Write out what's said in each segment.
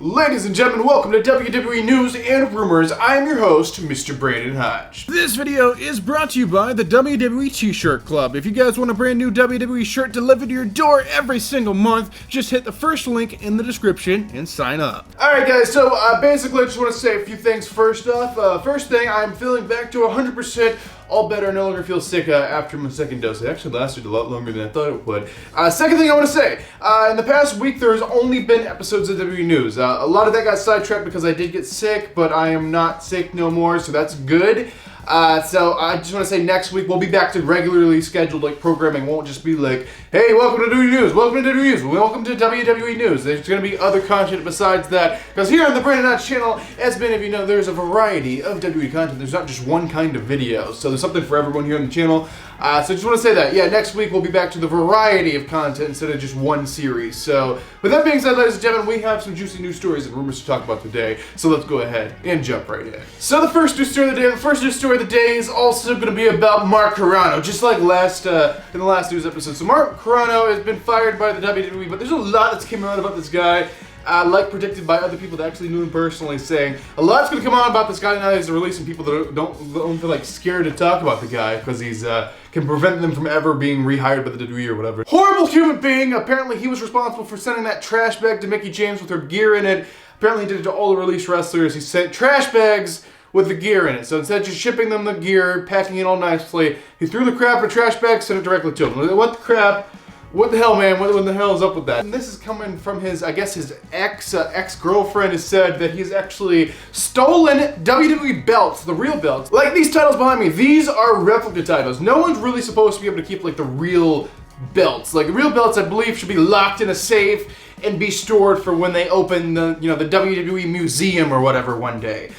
Ladies and gentlemen, welcome to WWE News and Rumors. I am your host, Mr. Brandon Hodge. This video is brought to you by the WWE T-Shirt Club. If you guys want a brand new WWE shirt delivered to your door every single month, just hit the first link in the description and sign up. Alright guys, so basically I just want to say a few things first off. First thing, I'm feeling back to 100%. All better, no longer feel sick after my second dose. It actually lasted a lot longer than I thought it would. Second thing I want to say, in the past week there's only been episodes of WWE News. A lot of that got sidetracked because I did get sick, but I am not sick no more, so that's good. So I just want to say next week we'll be back to regularly scheduled programming. Won't just be like, hey, welcome to WWE News, welcome to WWE News, welcome to WWE News. There's going to be other content besides that, because here on the Brandon Hodge channel, as many of you know, there's a variety of WWE content. There's not just one kind of video, so there's something for everyone here on the channel. So I just want to say that, yeah, next week we'll be back to the variety of content instead of just one series. So with that being said, ladies and gentlemen, we have some juicy news stories and rumors to talk about today. So let's go ahead and jump right in. So the first news story of the day, is also going to be about Mark Chrono, just like in the last news episode. So Mark Chrono has been fired by the WWE, but there's a lot that's came out about this guy. Like predicted by other people that actually knew him personally, saying a lot's going to come on about this guy now that he's releasing people that don't feel like scared to talk about the guy because he's can prevent them from ever being rehired by the WWE or whatever. Horrible human being. Apparently he was responsible for sending that trash bag to Mickie James with her gear in it. Apparently he did it to all the released wrestlers. He sent trash bags with the gear in it. So instead of just shipping them the gear, packing it all nicely, he threw the crap in a trash bag, sent it directly to them. What the crap? What the hell, man? What the hell is up with that? And this is coming from his, I guess his ex-girlfriend has said that he's actually stolen WWE belts, the real belts. Like these titles behind me, these are replica titles. No one's really supposed to be able to keep like the real belts. Like the real belts, I believe, should be locked in a safe and be stored for when they open the, the WWE Museum or whatever one day.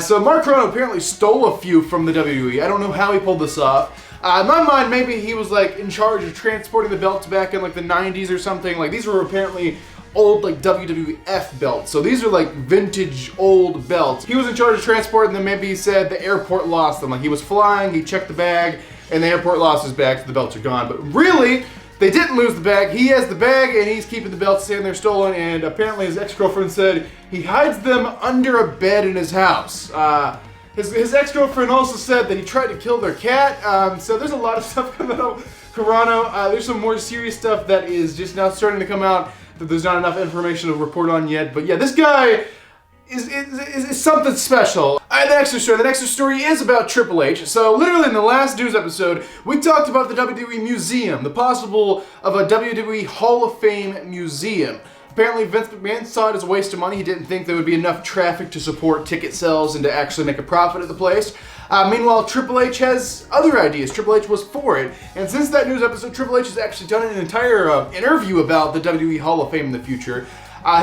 So Mark Chrono apparently stole a few from the WWE. I don't know how he pulled this off. In my mind, maybe he was like in charge of transporting the belts back in like the 90s or something. Like these were apparently old like WWF belts. So these are like vintage old belts. He was in charge of transporting them. Maybe he said the airport lost them. Like he was flying, he checked the bag, and the airport lost his bag, so the belts are gone. But really, they didn't lose the bag. He has the bag and he's keeping the belts standing there stolen, and apparently his ex-girlfriend said he hides them under a bed in his house. His ex-girlfriend also said that he tried to kill their cat. So there's a lot of stuff coming out of Chrono. There's some more serious stuff that is just now starting to come out that there's not enough information to report on yet. But yeah, this guy is something special. The next story is about Triple H. So literally in the last news episode, we talked about the WWE Museum, the possible of a WWE Hall of Fame museum. Apparently Vince McMahon saw it as a waste of money. He didn't think there would be enough traffic to support ticket sales and to actually make a profit at the place. Meanwhile, Triple H has other ideas. Triple H was for it. And since that news episode, Triple H has actually done an entire interview about the WWE Hall of Fame in the future.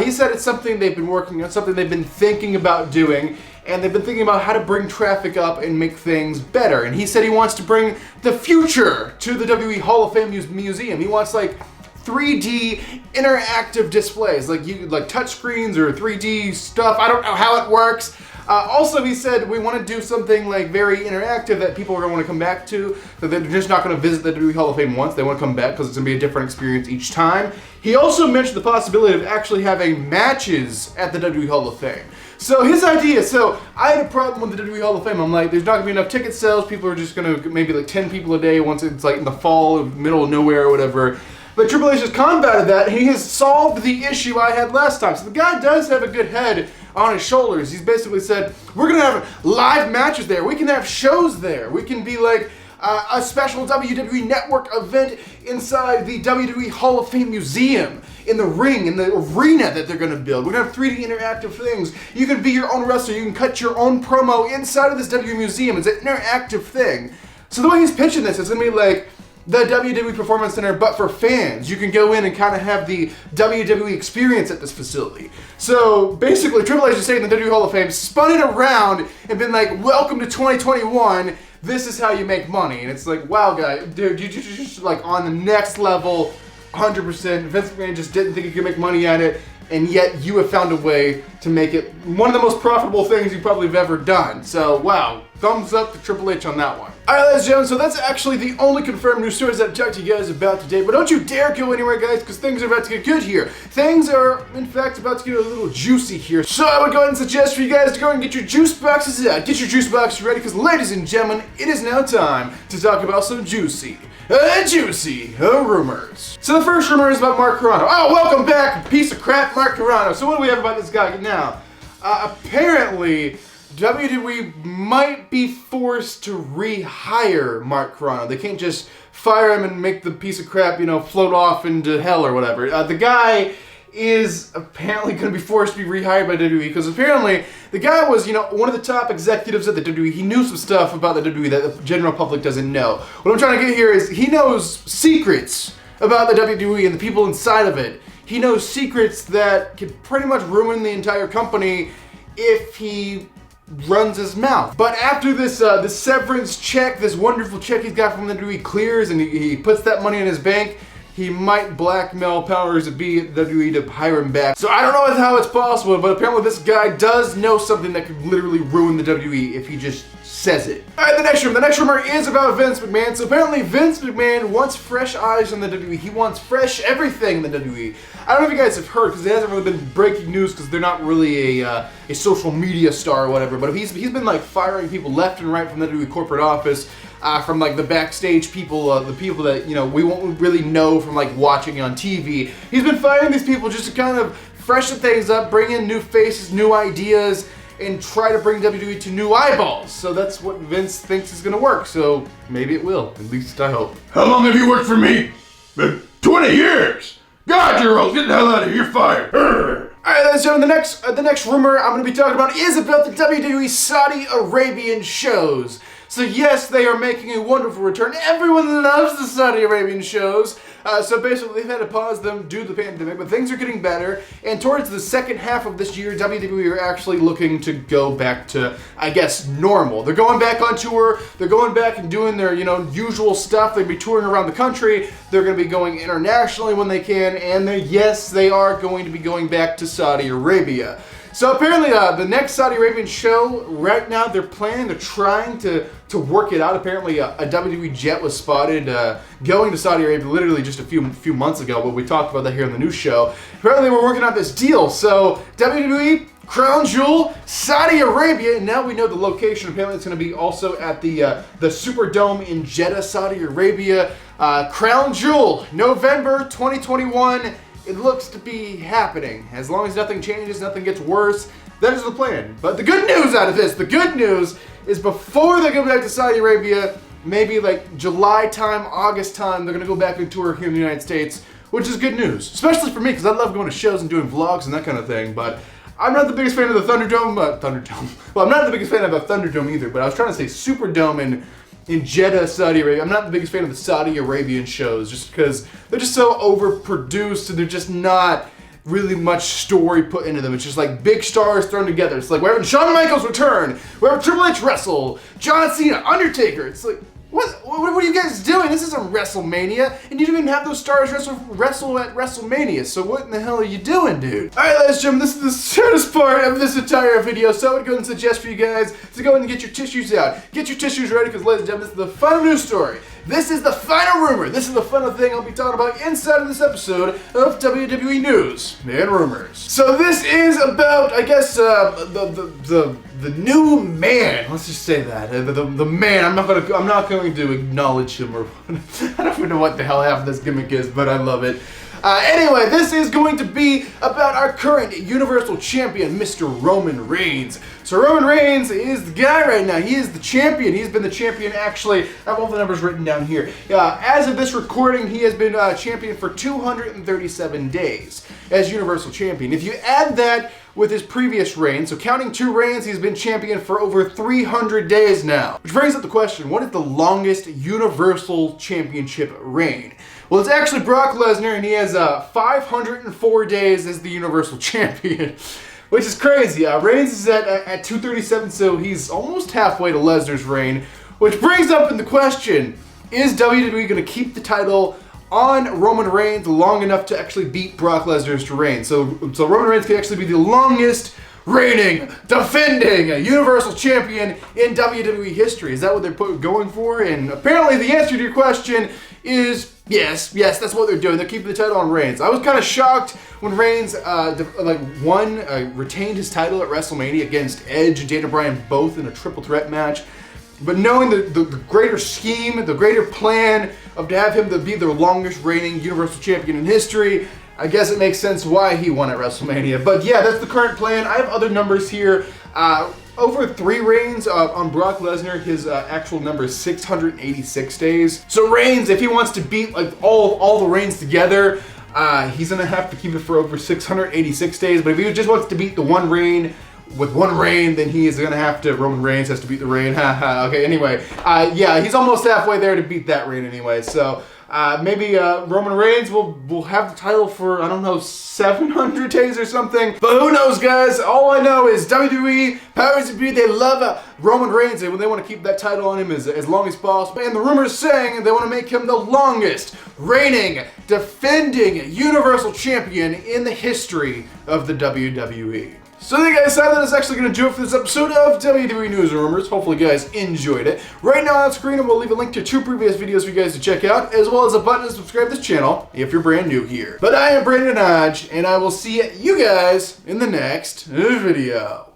He said it's something they've been working on, something they've been thinking about doing, and they've been thinking about how to bring traffic up and make things better. And he said he wants to bring the future to the WWE Hall of Fame museum. He wants like 3D interactive displays, like touch screens or 3D stuff. I don't know how it works. Also, he said we want to do something like very interactive that people are going to want to come back to, that they're just not going to visit the WWE Hall of Fame once. They want to come back because it's going to be a different experience each time. He also mentioned the possibility of actually having matches at the WWE Hall of Fame. So his idea, I had a problem with the WWE Hall of Fame. I'm like, there's not going to be enough ticket sales. People are just going to, maybe like 10 people a day once it's like in the fall, middle of nowhere or whatever. But Triple H has combated that, and he has solved the issue I had last time. So the guy does have a good head on his shoulders. He's basically said, we're going to have live matches there. We can have shows there. We can be like a special WWE Network event inside the WWE Hall of Fame Museum, in the ring, in the arena that they're going to build. We're going to have 3D interactive things. You can be your own wrestler. You can cut your own promo inside of this WWE Museum. It's an interactive thing. So the way he's pitching this is going to be like the WWE Performance Center, but for fans. You can go in and kind of have the WWE experience at this facility. So basically, Triple H is saying the WWE Hall of Fame spun it around and been like, welcome to 2021. This is how you make money. And it's like, wow, guy, dude, you just like on the next level, 100%. Vince McMahon just didn't think he could make money at it, and yet you have found a way to make it one of the most profitable things you probably have ever done. So, wow, thumbs up to Triple H on that one. Alright, ladies and gentlemen, so that's actually the only confirmed news stories that I've talked to you guys about today. But don't you dare go anywhere, guys, because things are about to get good here. Things are, in fact, about to get a little juicy here. So I would go ahead and suggest for you guys to go and get your juice boxes out. Get your juice boxes ready, because ladies and gentlemen, it is now time to talk about some juicy rumors. So the first rumor is about Mark Chrono. Oh, welcome back, piece of crap, Mark Chrono. So what do we have about this guy now? Apparently, WWE might be forced to rehire Mark Chrono. They can't just fire him and make the piece of crap, float off into hell or whatever. The guy is apparently going to be forced to be rehired by WWE because apparently the guy was, one of the top executives at the WWE. He knew some stuff about the WWE that the general public doesn't know. What I'm trying to get here is he knows secrets about the WWE and the people inside of it. He knows secrets that could pretty much ruin the entire company if he runs his mouth. But after this severance check, this wonderful check he's got from the WWE clears and he puts that money in his bank, he might blackmail powers that be at WWE to hire him back. So I don't know how it's possible, but apparently this guy does know something that could literally ruin the WWE if he just says it. Alright, the next rumor is about Vince McMahon. So apparently Vince McMahon wants fresh eyes on the WWE. He wants fresh everything in the WWE. I don't know if you guys have heard, because it hasn't really been breaking news, because they're not really a social media star or whatever, but he's been like firing people left and right from the WWE corporate office, from like the backstage people, the people that, we won't really know from like watching on TV. He's been firing these people just to kind of freshen things up, bring in new faces, new ideas, and try to bring WWE to new eyeballs. So that's what Vince thinks is gonna work, so maybe it will, at least I hope. How long have you worked for me? 20 years! God, you're old. Get the hell out of here. You're fired. Alright, ladies and gentlemen, the next rumor I'm going to be talking about is about the WWE Saudi Arabian shows. So yes, they are making a wonderful return. Everyone loves the Saudi Arabian shows. So basically, they've had to pause them due to the pandemic, but things are getting better. And towards the second half of this year, WWE are actually looking to go back to, I guess, normal. They're going back on tour. They're going back and doing their, usual stuff. They'll be touring around the country. They're going to be going internationally when they can. And yes, they are going to be going back to Saudi Arabia. So apparently, the next Saudi Arabian show, right now, they're trying to work it out. Apparently, a WWE jet was spotted going to Saudi Arabia literally just a few months ago, but we talked about that here on the news show. Apparently, we're working out this deal. So WWE, Crown Jewel, Saudi Arabia, and now we know the location. Apparently, it's going to be also at the Superdome in Jeddah, Saudi Arabia. Crown Jewel, November 2021. It looks to be happening. As long as nothing changes, nothing gets worse, that is the plan. But the good news out of this, the good news is before they go back to Saudi Arabia, maybe like July time, August time, they're going to go back and tour here in the United States, which is good news. Especially for me, because I love going to shows and doing vlogs and that kind of thing. But I'm not the biggest fan of the Thunderdome. Well, I'm not the biggest fan of the Thunderdome either, but I was trying to say Superdome in Jeddah, Saudi Arabia. I'm not the biggest fan of the Saudi Arabian shows just because they're just so overproduced and they're just not really much story put into them. It's just like big stars thrown together. It's like we're having Shawn Michaels return, we're having Triple H wrestle, John Cena, Undertaker. It's like, what are you guys doing? This isn't WrestleMania, and you didn't even have those stars wrestle at WrestleMania, so what in the hell are you doing, dude? Alright, ladies and gentlemen, this is the saddest part of this entire video, so I would go and suggest for you guys to go and get your tissues out. Get your tissues ready, because ladies and gentlemen, this is the final news story. This is the final rumor. This is the final thing I'll be talking about inside of this episode of WWE News and Rumors. So this is about, I guess, the new man. Let's just say that the man. I'm not going to acknowledge him, or I don't even know what the hell half of this gimmick is, but I love it. Anyway, this is going to be about our current Universal Champion, Mr. Roman Reigns. So Roman Reigns is the guy right now. He is the champion. He's been the champion, actually. I have all the numbers written down here. As of this recording, he has been champion for 237 days as Universal Champion. If you add that with his previous reign, so counting 2 reigns, he's been champion for over 300 days now. Which brings up the question, what is the longest Universal Championship reign? Well, it's actually Brock Lesnar, and he has 504 days as the Universal Champion, which is crazy. Reigns is at 237, so he's almost halfway to Lesnar's reign, which brings up in the question, is WWE going to keep the title on Roman Reigns long enough to actually beat Brock Lesnar's reign? So Roman Reigns can actually be the longest reigning, defending Universal Champion in WWE history. Is that what they're going for? And apparently the answer to your question is yes, that's what they're doing. They're keeping the title on Reigns. I was kind of shocked when Reigns retained his title at WrestleMania against Edge and Daniel Bryan, both in a triple threat match. But knowing the greater scheme, the greater plan of to have him to be the longest reigning Universal Champion in history, I guess it makes sense why he won at WrestleMania. But yeah, that's the current plan. I have other numbers here. Over 3 reigns on Brock Lesnar, his actual number is 686 days. So Reigns, if he wants to beat like all the reigns together, he's gonna have to keep it for over 686 days. But if he just wants to beat the one reign with one reign, then he is gonna have to. Roman Reigns has to beat the reign. Okay. Anyway, yeah, he's almost halfway there to beat that reign anyway. So. Maybe Roman Reigns will have the title for, I don't know, 700 days or something. But who knows, guys? All I know is WWE, powers that be, they love Roman Reigns, and they want to keep that title on him as long as possible. And the rumors saying they want to make him the longest reigning, defending Universal Champion in the history of the WWE. So there you guys have that is actually going to do it for this episode of WWE News and Rumors. Hopefully you guys enjoyed it. Right now on screen, we'll leave a link to 2 previous videos for you guys to check out, as well as a button to subscribe to this channel if you're brand new here. But I am Brandon Hodge, and I will see you guys in the next video.